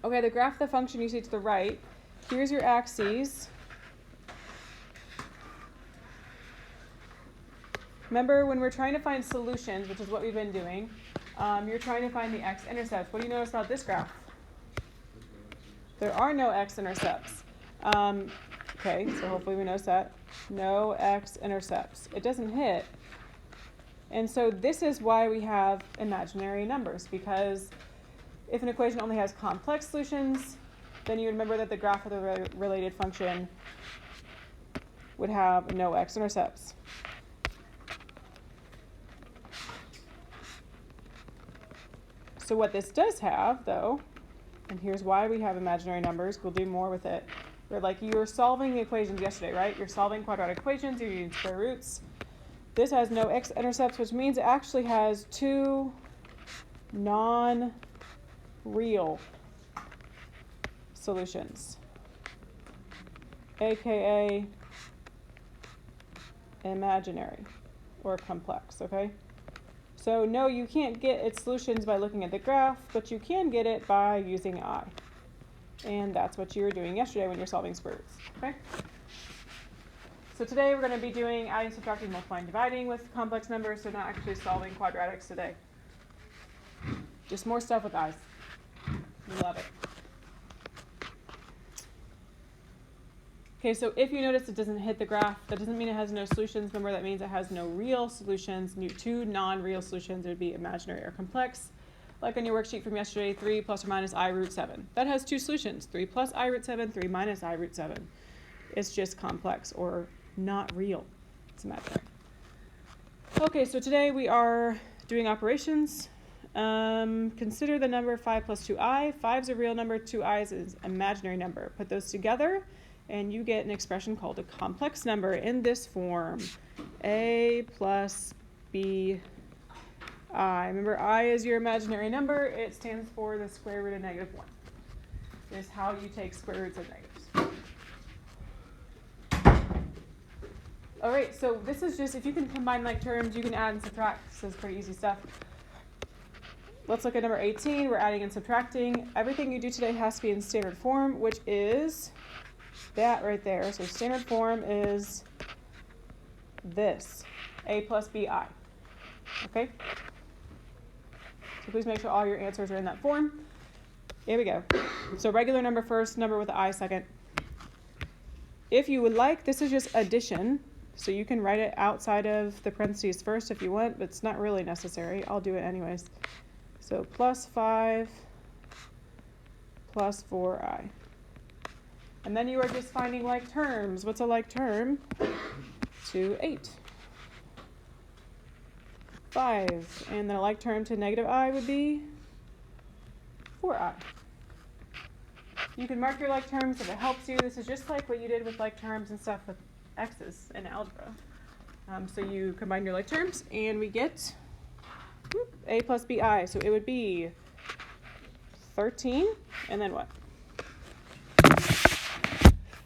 Okay, the graph of the function you see to the right, here's your axes. Remember, when we're trying to find solutions, which is what we've been doing, you're trying to find the x-intercepts. What do you notice about this graph? There are no x-intercepts. Okay, so hopefully we notice that. No x-intercepts. It doesn't hit. And so this is why we have imaginary numbers, because if an equation only has complex solutions, then you remember that the graph of the related function would have no x-intercepts. So what this does have, though, and here's why we have imaginary numbers, we'll do more with it. Where, like, you were solving the equations yesterday, right? You're solving quadratic equations, you're using square roots. This has no x-intercepts, which means it actually has two non-real solutions, aka imaginary or complex, okay? So no, you can't get its solutions by looking at the graph, but you can get it by using I. And that's what you were doing yesterday when you're solving square roots, okay? So today we're going to be doing adding, subtracting, multiplying, dividing with complex numbers, so not actually solving quadratics today. Just more stuff with I's. We love it. Okay, so if you notice it doesn't hit the graph, that doesn't mean it has no solutions. Remember, that means it has no real solutions. Two non-real solutions would be imaginary or complex. Like on your worksheet from yesterday, 3 plus or minus I root 7. That has two solutions, 3 plus I root 7, 3 minus I root 7. It's just complex or not real. It's imaginary. Okay, so today we are doing operations. Consider the number 5 plus 2i. 5 is a real number, 2i is an imaginary number. Put those together, and you get an expression called a complex number in this form. A plus b I. Remember, I is your imaginary number. It stands for the square root of -1. Is how you take square roots of negatives. All right, so this is just, if you can combine like terms, you can add and subtract. This is pretty easy stuff. Let's look at number 18. We're adding and subtracting. Everything you do today has to be in standard form, which is that right there. So standard form is this, a plus bi. Okay? So please make sure all your answers are in that form. Here we go. So regular number first, number with the I second. If you would like, this is just addition. So you can write it outside of the parentheses first if you want, but it's not really necessary. I'll do it anyways. So plus 5 plus 4i. And then you are just finding like terms. What's a like term? 2, 8. 5. And then a like term to negative I would be 4i. You can mark your like terms if it helps you. This is just like what you did with like terms and stuff with x's in algebra. So you combine your like terms, and we get a plus bi. So it would be 13, and then what?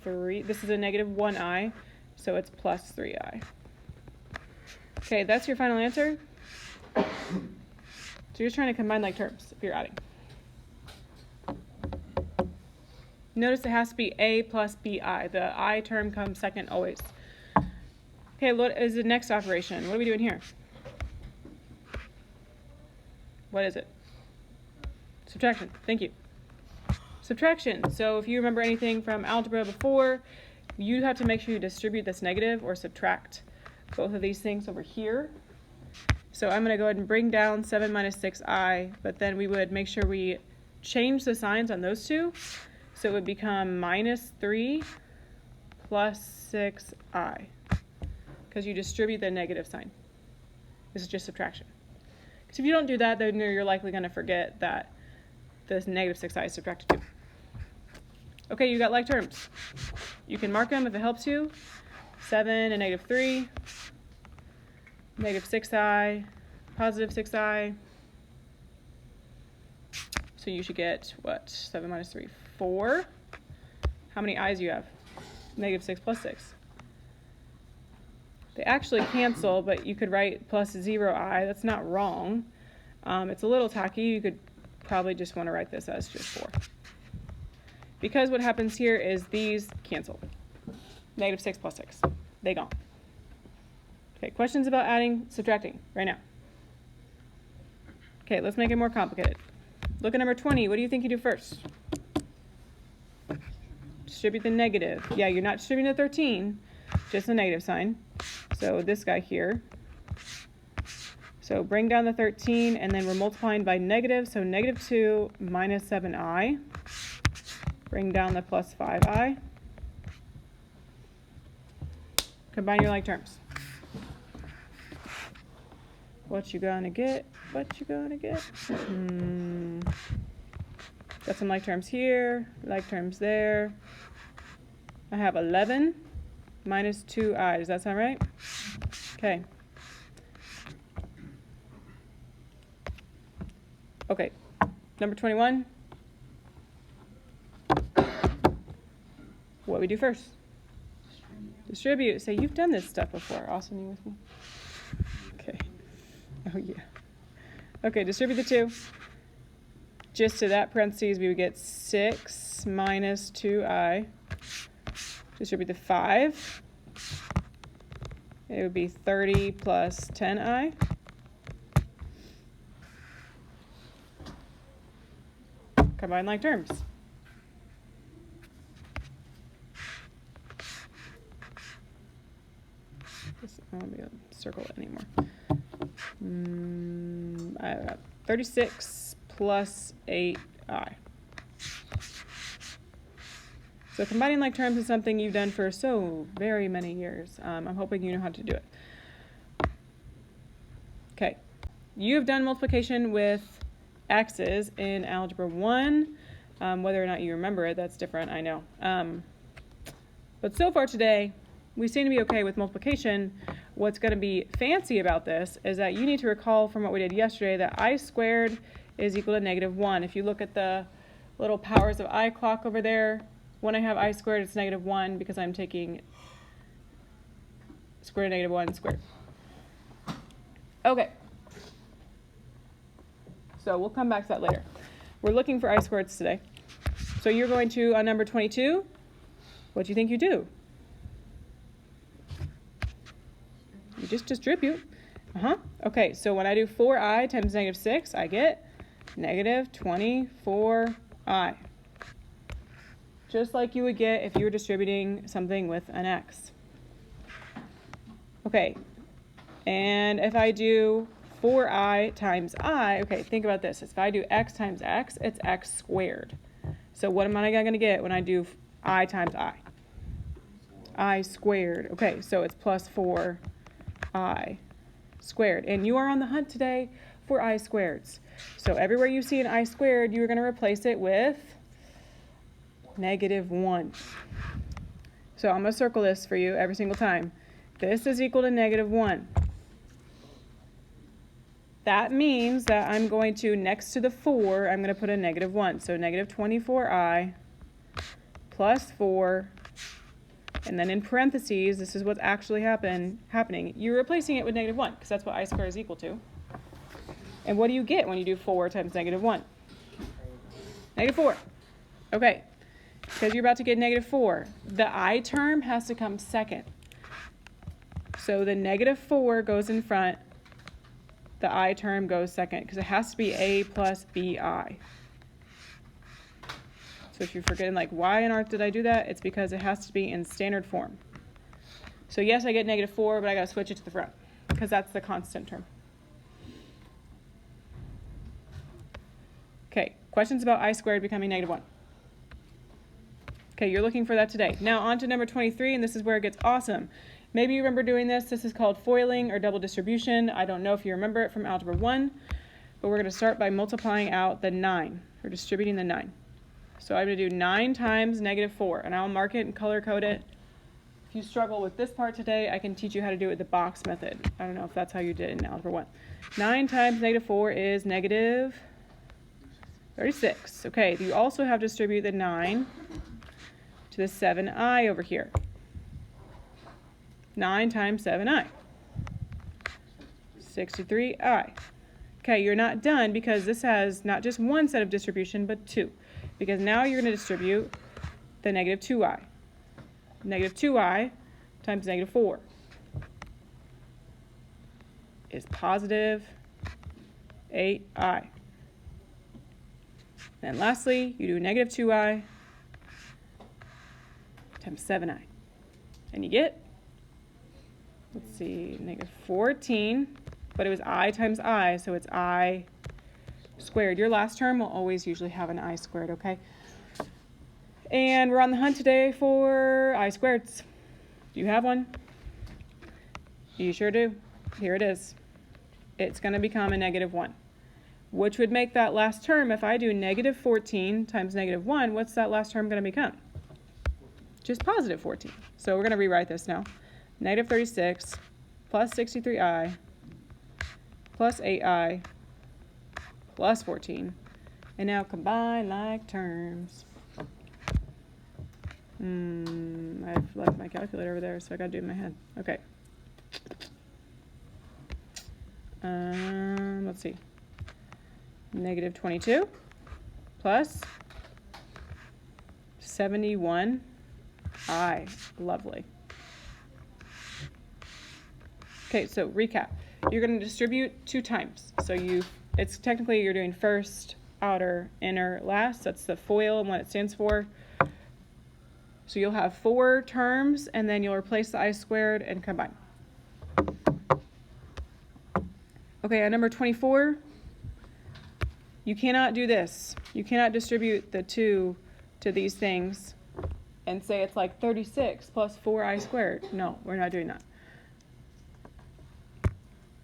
3. This is a -1i, so it's plus 3i. Okay, that's your final answer. So you're trying to combine like terms if you're adding. Notice it has to be a plus bi. The I term comes second always. Okay, what is the next operation? What are we doing here? What is it? Subtraction. Thank you. Subtraction. So if you remember anything from algebra before, you have to make sure you distribute this negative or subtract both of these things over here. So I'm going to go ahead and bring down 7 minus 6i, but then we would make sure we change the signs on those two. So it would become minus 3 plus 6i, because you distribute the negative sign. This is just subtraction. Because if you don't do that, then you're likely going to forget that this negative 6i is subtracted 2. Okay, you got like terms. You can mark them if it helps you. 7 and -3, -6i, positive 6i. So you should get, what, 7 minus 3, 4. How many i's do you have? -6 plus 6. They actually cancel, but you could write plus 0i. That's not wrong. It's a little tacky. You could probably just want to write this as just 4. because what happens here is these cancel. Negative 6 plus 6. They gone. Okay, questions about adding, subtracting right now? Okay, let's make it more complicated. Look at number 20. What do you think you do first? Distribute the negative. Yeah, you're not distributing the 13, just a negative sign. So this guy here. So bring down the 13, and then we're multiplying by negative, so negative 2 minus 7i. Bring down the plus 5i. Combine your like terms. What you gonna get? What you gonna get? Got some like terms here, like terms there. I have 11 minus 2i. Does that sound right? Okay. Okay, number 21. What we do first? Distribute. So you've done this stuff before. Austin, you with me? Okay. Oh, yeah. Okay, distribute the 2. Just to that parentheses, we would get 6 minus 2i. Distribute the 5. It would be 30 plus 10i. Combine like terms. I won't be able to circle it anymore. I got 36 plus 8i. So combining like terms is something you've done for so very many years. I'm hoping you know how to do it. Okay, you have done multiplication with x's in Algebra 1. Whether or not you remember it, that's different, I know. But so far today, we seem to be okay with multiplication. What's going to be fancy about this is that you need to recall from what we did yesterday that I squared is equal to negative 1. If you look at the little powers of I clock over there, when I have I squared, it's negative 1 because I'm taking square root of negative 1 squared. Okay. So we'll come back to that later. We're looking for I squareds today. So you're going to, on number 22, what do you think you do? You just distribute. Okay, so when I do 4i times negative 6, I get negative 24i. Just like you would get if you were distributing something with an x. Okay, and if I do 4i times I, okay, think about this. If I do x times x, it's x squared. So what am I going to get when I do I times I? I squared. Okay, so it's plus 4i squared. And you are on the hunt today for I squareds. So everywhere you see an I squared, you are going to replace it with negative 1. So I'm going to circle this for you every single time. This is equal to negative 1. That means that I'm going to, next to the 4, I'm going to put a negative 1. So negative 24i plus 4. And then in parentheses, this is what's actually happening. You're replacing it with negative 1, because that's what I squared is equal to. And what do you get when you do 4 times negative 1? Negative 4. Okay, because you're about to get negative 4. The I term has to come second. So the negative 4 goes in front. The I term goes second, because it has to be a plus bi. So if you're forgetting, like, why on earth did I do that? It's because it has to be in standard form. So yes, I get negative 4, but I got to switch it to the front, because that's the constant term. Okay, questions about I squared becoming negative 1. Okay, you're looking for that today. Now on to number 23, and this is where it gets awesome. Maybe you remember doing this. This is called foiling or double distribution. I don't know if you remember it from Algebra 1, but we're going to start by multiplying out the 9, or distributing the 9. So I'm going to do 9 times negative 4, and I'll mark it and color code it. If you struggle with this part today, I can teach you how to do it with the box method. I don't know if that's how you did it in Algebra 1. 9 times negative 4 is negative 36. Okay, you also have to distribute the 9 to the 7i over here. 9 times 7i. 63i. Okay, you're not done because this has not just one set of distribution, but 2. Because now you're going to distribute the negative 2i. Negative 2i times negative 4 is positive 8i. And lastly, you do negative 2i times 7i. And you get, let's see, negative 14, but it was I times I, so it's I squared. Your last term will always usually have an I squared, okay? And we're on the hunt today for I squareds. Do you have one? You sure do. Here it is. It's going to become a negative 1, which would make that last term, if I do negative 14 times negative 1, what's that last term going to become? Just positive 14. So we're going to rewrite this now. Negative 36 plus 63i plus 8i plus 14. And now combine like terms. I've left my calculator over there, so I got to do it in my head. Okay. Let's see. Negative 22 plus 71i. Lovely. Okay, so recap. You're going to distribute 2 times. So it's technically you're doing first, outer, inner, last. That's the FOIL and what it stands for. So you'll have 4 terms, and then you'll replace the I squared and combine. Okay, on number 24, you cannot do this. You cannot distribute the 2 to these things and say it's like 36 plus 4i squared. No, we're not doing that.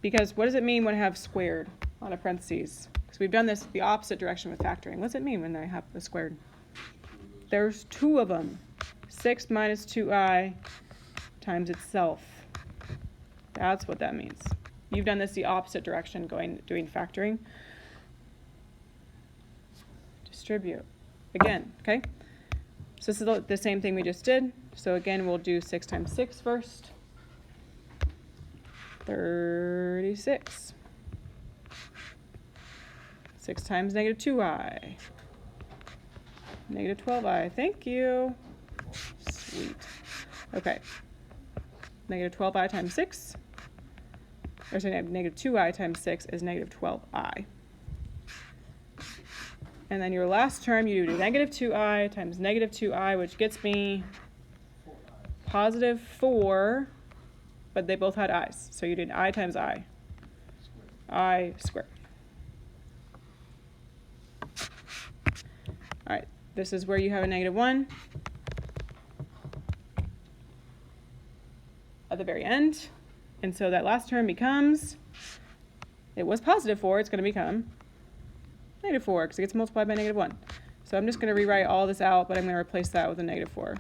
Because what does it mean when I have squared on a parentheses? Because we've done this the opposite direction with factoring. What does it mean when I have the squared? There's 2 of them. 6 minus 2i times itself. That's what that means. You've done this the opposite direction, doing factoring. Distribute. Again, okay? So this is the same thing we just did. So again, we'll do 6 times 6 first. 36. 6 times negative 2i. Negative 12i. Thank you. Sweet. Okay. Negative 12i times 6. Or sorry, negative 2i times 6 is negative 12i. And then your last term, you do negative 2i times negative 2i, which gets me positive 4, but they both had i's. So you did I times I squared. All right, this is where you have a negative 1 at the very end. And so that last term becomes, it was positive 4, it's going to become negative 4 because it gets multiplied by negative 1. So I'm just going to rewrite all this out, but I'm going to replace that with a negative 4.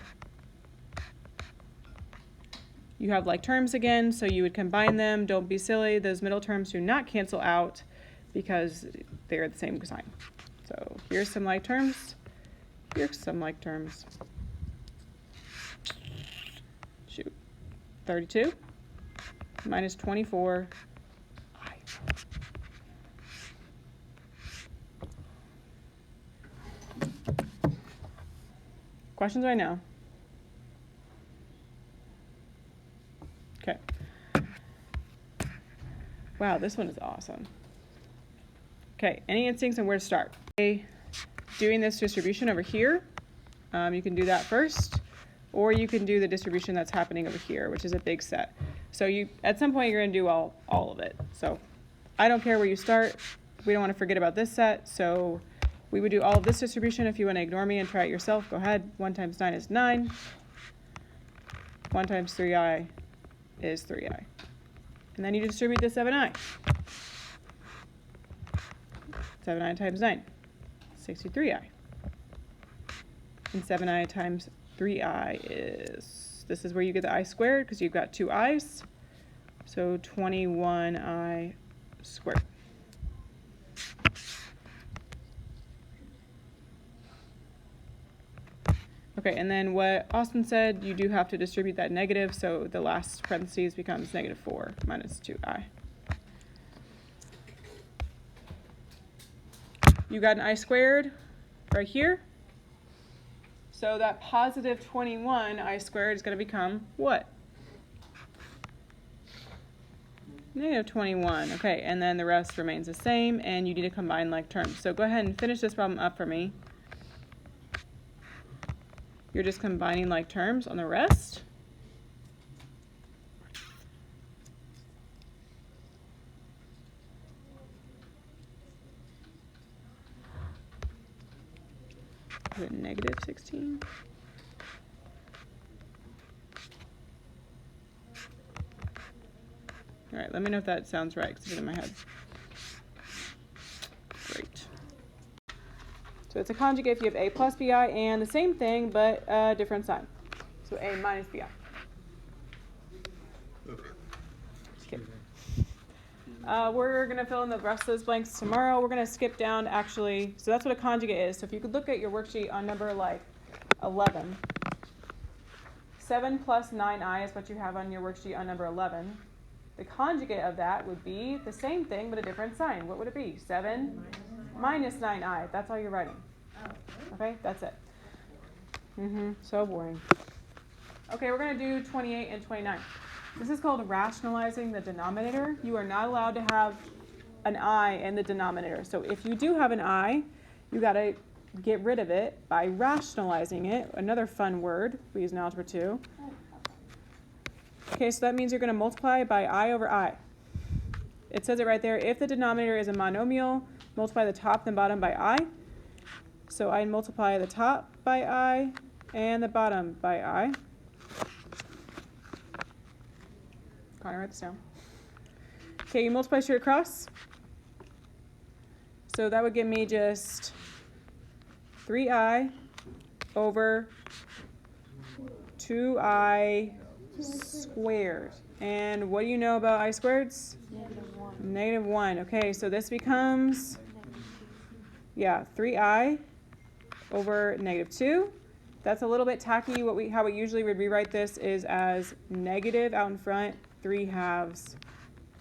You have like terms again, so you would combine them. Don't be silly. Those middle terms do not cancel out because they're the same sign. So here's some like terms. Here's some like terms. Shoot. 32 minus 24. Questions right now? Okay. Wow, this one is awesome. Okay, any instincts on where to start? Okay, doing this distribution over here, you can do that first, or you can do the distribution that's happening over here, which is a big set. So at some point you're going to do all of it. So I don't care where you start. We don't want to forget about this set, so we would do all of this distribution. If you want to ignore me and try it yourself, go ahead. 1 times 9 is 9. 1 times 3i is 3i. And then you distribute the 7i. 7i times 9, 63i. And 7i times 3i is, this is where you get the I squared because you've got 2 i's. So 21i squared. Okay, and then what Austin said, you do have to distribute that negative, so the last parentheses becomes negative 4 minus 2i. You got an I squared right here. So that positive 21I squared is going to become what? Negative 21. Okay, and then the rest remains the same, and you need to combine like terms. So go ahead and finish this problem up for me. You're just combining like terms on the rest. Is it negative 16? All right, let me know if that sounds right, because it's in my head. Great. So it's a conjugate if you have a plus bi and the same thing, but a different sign. So a minus bi. Just kidding. We're going to fill in the rest of those blanks tomorrow. We're going to skip down, actually. So that's what a conjugate is. So if you could look at your worksheet on number like 11. 7 plus 9i is what you have on your worksheet on number 11. The conjugate of that would be the same thing, but a different sign. What would it be? 7 minus 9i. That's all you're writing. Okay, that's it. So boring. Okay, we're going to do 28 and 29. This is called rationalizing the denominator. You are not allowed to have an I in the denominator. So if you do have an I, you got to get rid of it by rationalizing it. Another fun word we use in Algebra 2. Okay, so that means you're going to multiply by I over I. It says it right there. If the denominator is a monomial, multiply the top and bottom by I. So I multiply the top by I and the bottom by I. Connor, write this down. Okay, you multiply straight across. So that would give me just 3i over 2i squared. And what do you know about I squareds? Negative 1. Okay, so this becomes, 3i over negative 2. That's a little bit tacky. How we usually would rewrite this is as negative out in front, 3/2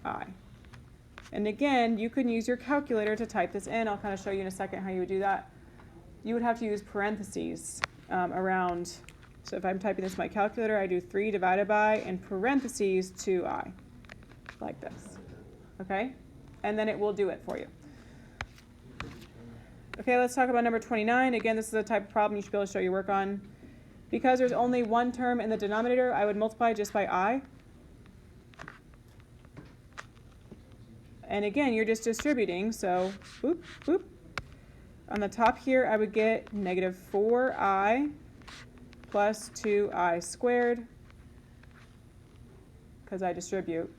I. And again, you can use your calculator to type this in. I'll kind of show you in a second how you would do that. You would have to use parentheses around. So if I'm typing this in my calculator, I do 3 divided by, in parentheses, 2i, like this. Okay? And then it will do it for you. Okay, let's talk about number 29. Again, this is a type of problem you should be able to show your work on. Because there's only one term in the denominator, I would multiply just by I. And again, you're just distributing, so boop, boop. On the top here, I would get negative 4i plus 2i squared, because I distribute.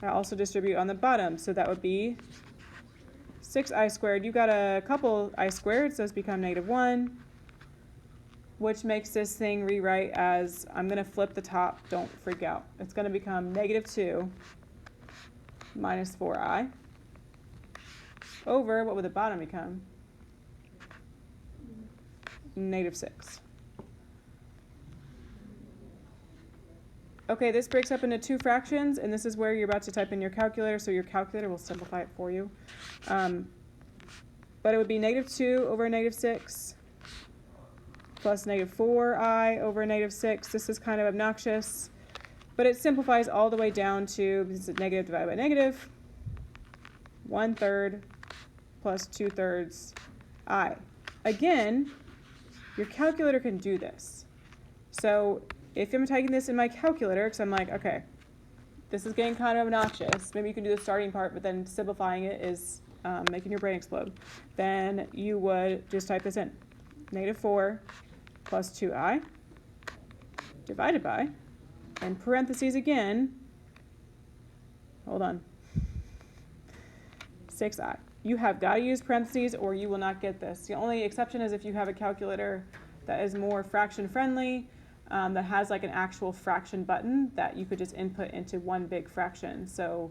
I also distribute on the bottom, so that would be 6i squared. You got a couple I squared, so it's become negative 1, which makes this thing rewrite as, I'm going to flip the top, don't freak out. It's going to become negative 2 minus 4i over, what would the bottom become? Negative 6. Okay, this breaks up into two fractions, and this is where you're about to type in your calculator, so your calculator will simplify it for you. But it would be negative 2 over negative 6 plus negative 4i over negative 6. This is kind of obnoxious, but it simplifies all the way down to, this is negative divided by negative, 1/3 plus 2/3 I. Again, your calculator can do this. So if I'm typing this in my calculator, because I'm like, okay, this is getting kind of obnoxious, maybe you can do the starting part, but then simplifying it is making your brain explode, then you would just type this in. Negative 4 plus 2i divided by, and parentheses again, hold on, 6i. You have got to use parentheses or you will not get this. The only exception is if you have a calculator that is more fraction friendly, that has like an actual fraction button that you could just input into one big fraction. So